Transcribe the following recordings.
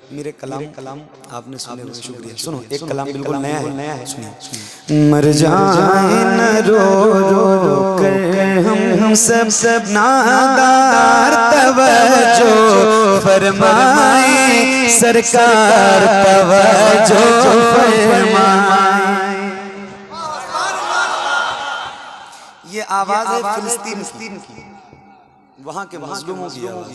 मेरे कलाम आपने सुने हुए शुक्रिया। सुनो एक कलाम बिल्कुल नया है, सुनिए। मर जाए न रो रो कर हम सब नादार तवज्जो फरमाए सरकार तवज्जो फरमाए। ये आवाज है फिलिस्तीन की, वहाँ के मजलूमों की आवाज,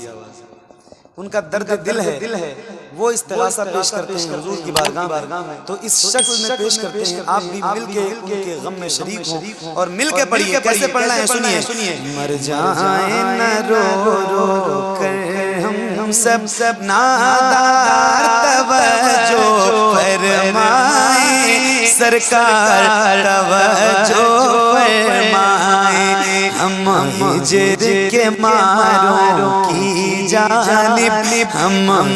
उनका दर्द दिल है, वो इस्तिग़ासा पेश करते हैं हुजूर की बारगाह में। तो इस शख्स में पेश करते हैं, आप भी मिल के उनके गम में शरीक हों और मिल के पढ़िए। कैसे पढ़ना है सुनिए। मर जाए न रो रो कर हम सब नादार तवज्जो फरमाए सरकार तवज्जो फरमाए। हम हिजर के मारों की जानिब, हम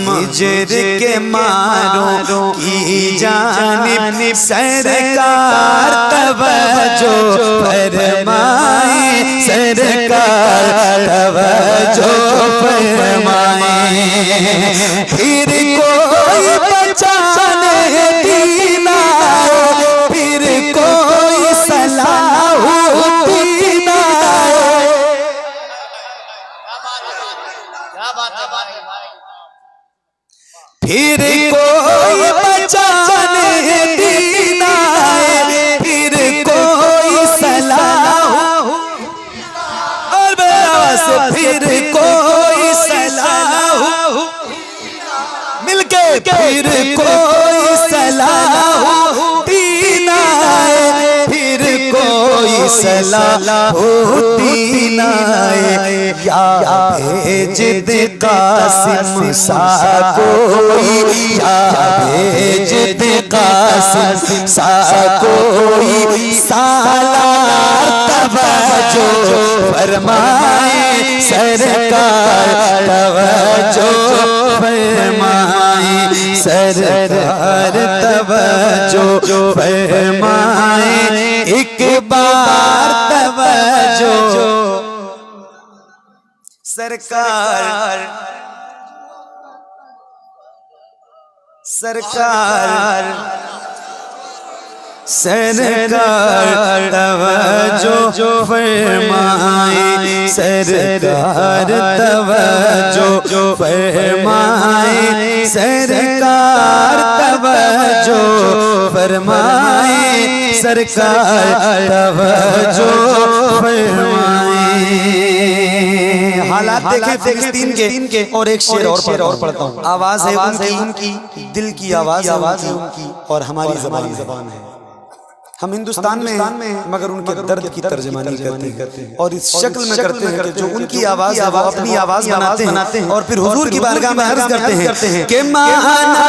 हिजर के मारों की जानिब सरकार तवज्जो फरमाए सरकार तवज्जो फरमाए। फिर कोई बचाने दीना, फिर कोई सलाह दीना, फिर कोई बचाने दीना, फिर कोई सलाह और बस फिर कोई सलाह मिलके, फिर कोई सलाह दीना, फिर कोई सलाह दीना। या भेज दे कासिम सा कोई, या भेज दे कासिम सा कोई सालार तवज्जो फरमाए सरकार तवज्जो फरमाए सरकार तवज्जो फरमाए। एक बार तवज्जो सरकार सरकार सरकार तवज्जो फरमाए सरकार तवज्जो फरमाए सरकार तवज्जो फरमाए सरकार तवज्जो फरमाए। हालात देखें फिलिस्तीन के और एक शेर और पढ़ता हूँ। आवाज है उनकी, दिल की आवाज है उनकी और हमारी ज़बान है। हम हिंदुस्तान में हैं मगर उनके दर्द की तर्जमानी करते हैं और इस शक्ल में करते हैं कि जो उनकी आवाज है वो अपनी आवाज बनाते हैं और फिर हुजूर की बारगाह में अर्ज करते हैं कि माना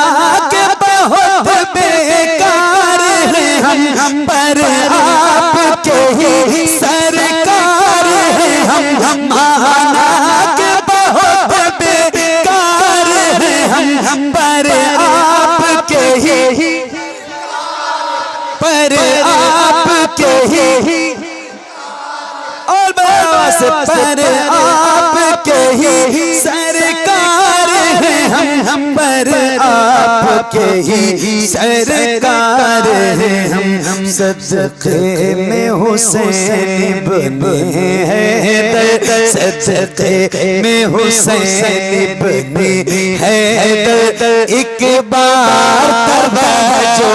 के बहुत बेकार हैं हम पर आपके ही सरकार हैं हम। माना के बहुत बेकार हैं हम पर आपके ही, पर आपके ही और बस पर आपके ही सरकार हैं हम पर आपके ही सरकार हैं हम। सदक़े में हुसैन इब्ने हैदर, सदक़े में हुसैन इब्ने हैदर एक बार तवज्जो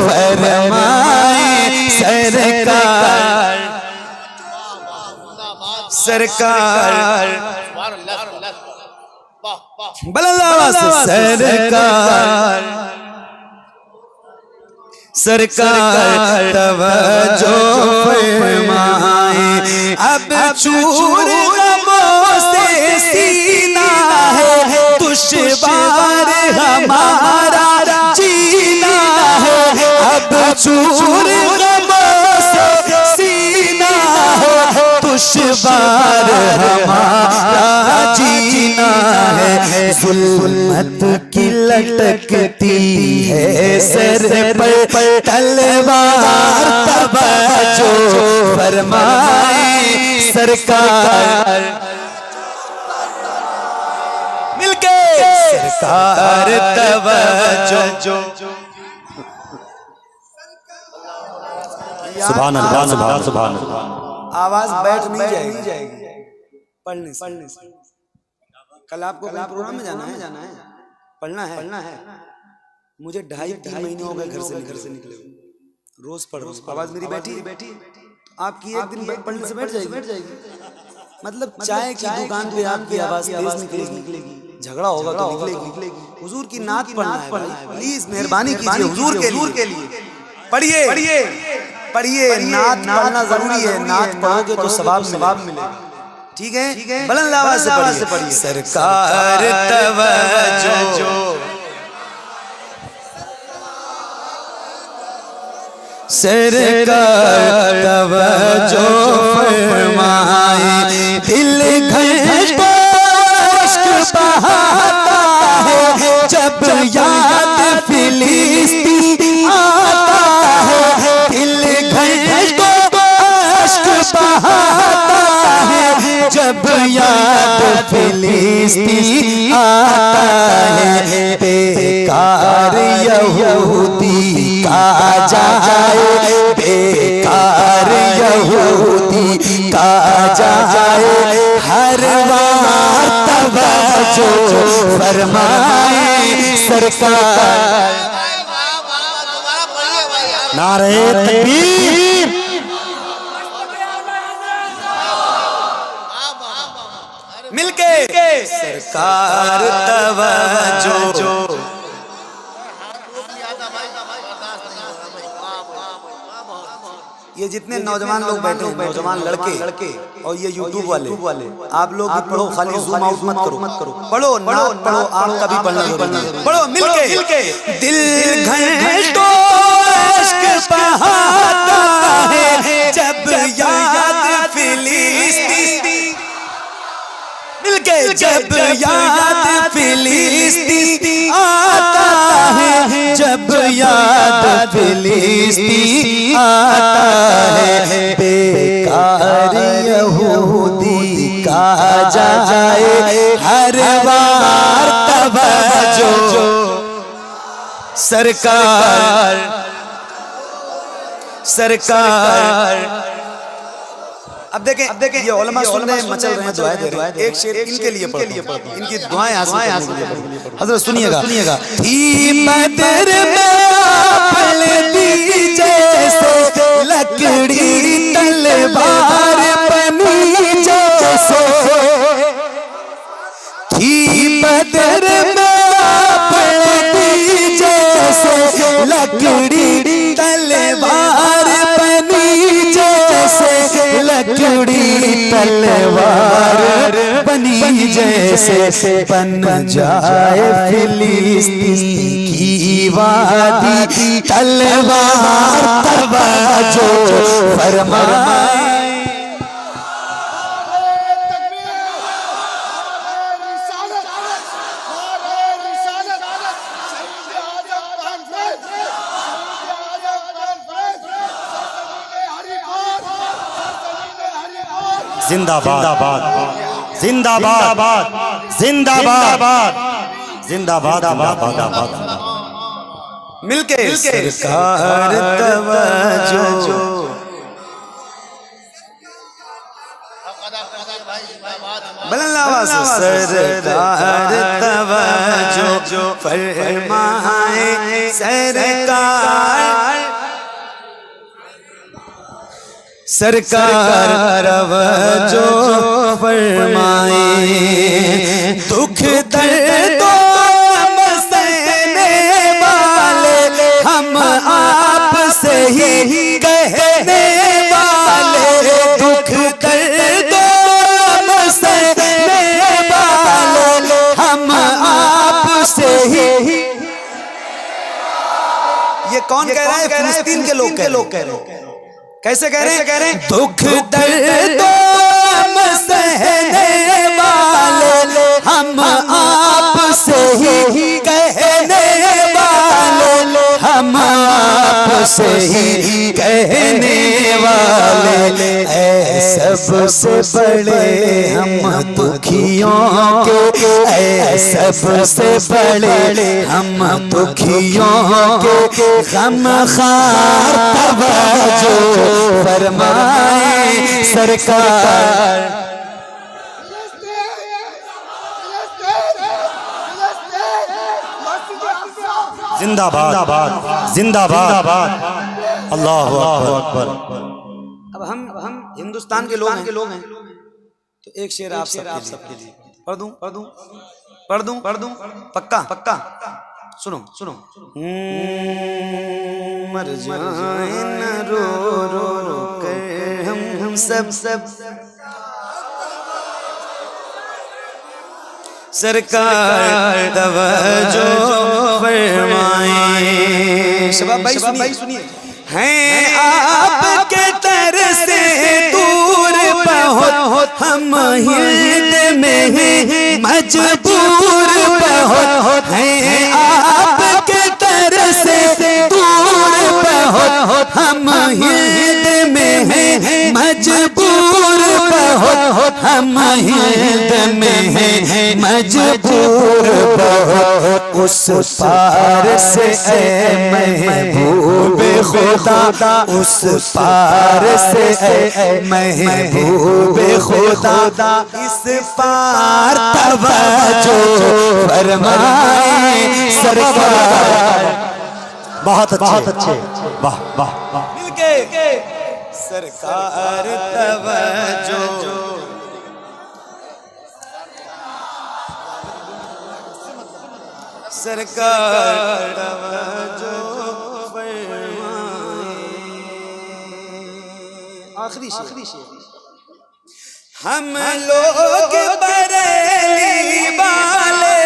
फरमाए सरकार सरकार सरकार सरकार तवज्जो फरमाए। अब चूर गमों से सीना है दुश्वार हमारा जीना है। अब चूर गमों से सीना है दुश्वार हमारा जीना है। जुल्मत की लटकती है सर पर तलवार तवज्जो फरमाए सरकार मिलके सरकार तवज्जो सुभान अल्लाह, सुभान सुभान। आवाज बैठ नहीं जाएगी पढ़ने से। कल आपको प्रोग्राम में जाना है, पढ़ना है। मुझे 2.5-3 महीने हो गए घर से निकले, रोज पढ़ रहा हूं। आवाज मेरी बैठी आपकी एक दिन पढ़ने से बैठ जाएगी। मतलब चाय की दुकान पे आपकी आवाज तेज निकलेगी, झगड़ा होगा तो निकलेगी। हुजूर की नात पढ़ना है भाई, प्लीज मेहरबानी कीजिए हुजूर के लिए पढ़िए। नात पढ़ना जरूरी है, नात पढ़ोगे तो सवाब मिलेगा। ठीक है, बुलंद आवाज से पढ़िए। सरकार तवज्जो, सरकार तवज्जो फरमाए, दिल घोष्ट बहाता है जब याद फिलिस्तीन आता है। दिल घोष्ट बहाता है जब याद फिलिस्तीन आता है। बेकार यहूदी का जाए, बेकार यहूदी का जाए, हर बार तवज्जो फरमाए सरकार। नारे तकबीर, मिलके सरकार तवज्जो। ये जितने नौजवान लोग बैठे हैं, नौजवान लड़के और ये यूट्यूब वाले, आप लोग भी पढ़ो, खाली जूम आउट मत करो। पढ़ो, नात पढ़ो, आपका भी पढ़ना जरूरी। पढ़ो मिलके। दिल घंटों इश्क बहाता है जब याद फिलिस्तीन, मिलके जब याद फिलिस्तीन आता है, जब याद फिलिस्तीन आता है। बेकार यहूदी का जाए, हर बार तवज्जो सरकार। अब देखें ये उलमा सुन रहे हैं, मचल रहे हैं, दुआएं दे रहे हैं। एक शेर इनके लिए पढ़ो, इनकी दुआएं हासिल करनी। हज़रत सुनिएगा। थी बदर में आपल दी जैसे, लकड़ी तलवार बनी जैसे। थी बदर में आपल दी जैसे, लकड़ी तलवार बनी जैसे, लकड़ी तलवार बनी जैसे। बन जाए फिलिस्तीन की वादी, तलवार तवज्जो फरमाए। जिंदाबाद जिंदाबाद जिंदाबाद जिंदाबाद जिंदाबाद। मिलके सरकार तवज्जो, बुलंद आवाज से सरकार तवज्जो फरमाए सरकार तवज्जो फरमाए। दुख दर्दों सहने वाले हम आप से ही कहने वाले, दुख दर्दों सहने वाले हम आप से ही। ये कौन कह रहा है? फिलिस्तीन के लोग कह रहे हैं। कैसे कह रहे हैं? दुख दर्दों सहने वाले हम आप से ही कहने वाले, हम आप आपसे ही कहने वाले, ऐ सबसे बड़े हम दुखियों के, ऐ सबसे बड़े हम दुखियों के, गम खार तवज्जो फरमाए सरकार। जिंदाबाद जिंदाबाद अल्लाहु अकबर। अब हम हिंदुस्तान के लोग हैं तो एक शेर आप सबके लिए पढ़ दूं पक्का सुनो। मर जाए न रो कर हम सब सरकार तवज्जो फरमाए। शबाब भाई सुनिए। हैं आपके दर से दूर बहुत हम हिंद में मजबूर बहुत, हैं आपके दर से दूर बहुत हम हिंद में मजबूर बहुत, हम हिंद में मजबूर बहुत। उस पार से ऐ महबूब खुदा, उस पार से ऐ महबूब खुदा, इस पार तवज्जो फरमाए सरकार। बहुत अच्छे वाह वाह। मिलके सरकार तवज्जो, सरकार तवज्जो फरमाए। आखिरी शेर। हम लोग बरेली वाले,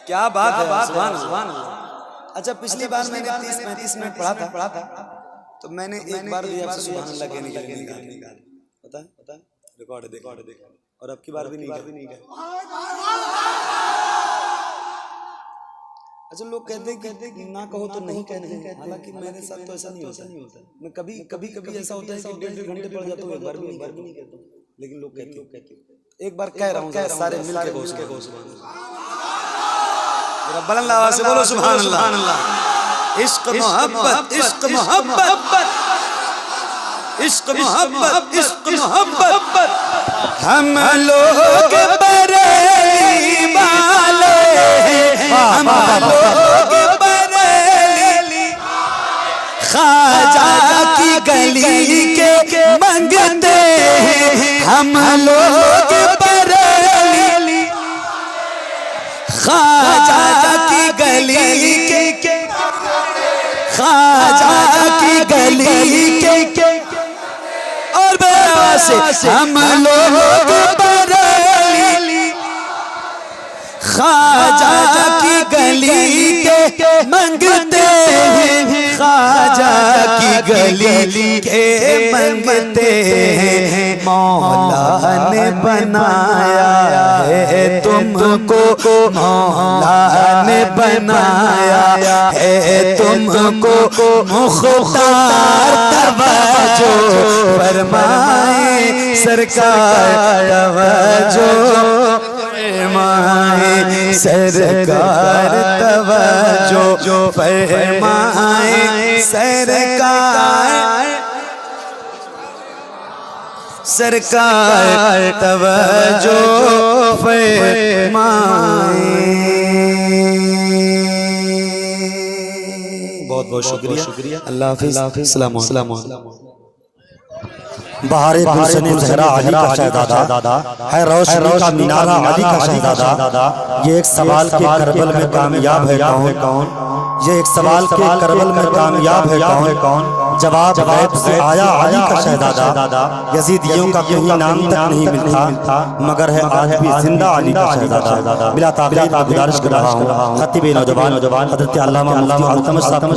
क्या बात है, सुभान अल्लाह। अच्छा, पिछली बार मैंने 30-35 मिनट पढ़ा था तो मैंने एक बार भी आपसे सुभान अल्लाह कहने के लिए नहीं कहा, पता है रिकॉर्ड देखो, और अब की बार भी नहीं कहा। अच्छा, लोग कहते हैं कि ना कहो तो नहीं कहते, हालांकि मेरे साथ तो ऐसा नहीं होता। मैं कभी ऐसा होता है कि 1.5 घंटे पढ़ जाता हूँ, एक बार भी नहीं कहता हूँ, लेकिन लोग कहते एक बार कह रहा हूँ, सारे मिलके कहो सुभान अल्लाह। बुलंद आवाज से बोलो सुभान अल्लाह। इश्क मोहब्बत, इश्क मोहब्बत, इश्क मोहब्बत, इश्क मोहब्बत। हम लोग बरेली वाले, हम लोग बरेली, ख्वाजा की गली के मंगते हैं। हम लोग बरेली, ख्वाजा की गली के, ख्वाजा की गली के, और से हम लोग बरेली, ख्वाजा की गली के मंगते हैं, ख्वाजा की गली के मंगते हैं। मौला ने बनाया है तुमको, मौला ने बनाया है तुमको, मुख्तार तवज्जो फरमाए सरकार, तवज्जो फरमाए सरकार, तवज्जो फरमाए सरकार, सरकार तवज्जो फरमाए। बहुत बहुत शुक्रिया। अल्लाह हाफिज़। अस्सलाम वालेकुम। बहारे गुलशन ज़हरा अली का शहज़ादा है, रोशनी का मीनारा अली का शहज़ादा। ये एक सवाल के करबल में कामयाब है कौन? ये एक सवाल के करबल में कामयाब है कौन? जवाब गैब से आया अली का शहज़ादा। यजीदियों का कोई नाम तक नहीं मिलता, मगर है आज भी जिंदा अली का शहज़ादा। बिला ताक़ीद गुजारिश कर रहा हूँ खतीब नौजवान हज़रत अल्लामा मुफ्ती अल्तमश साहब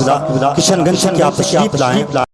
किशनगंज की आप तशरीफ लाएं।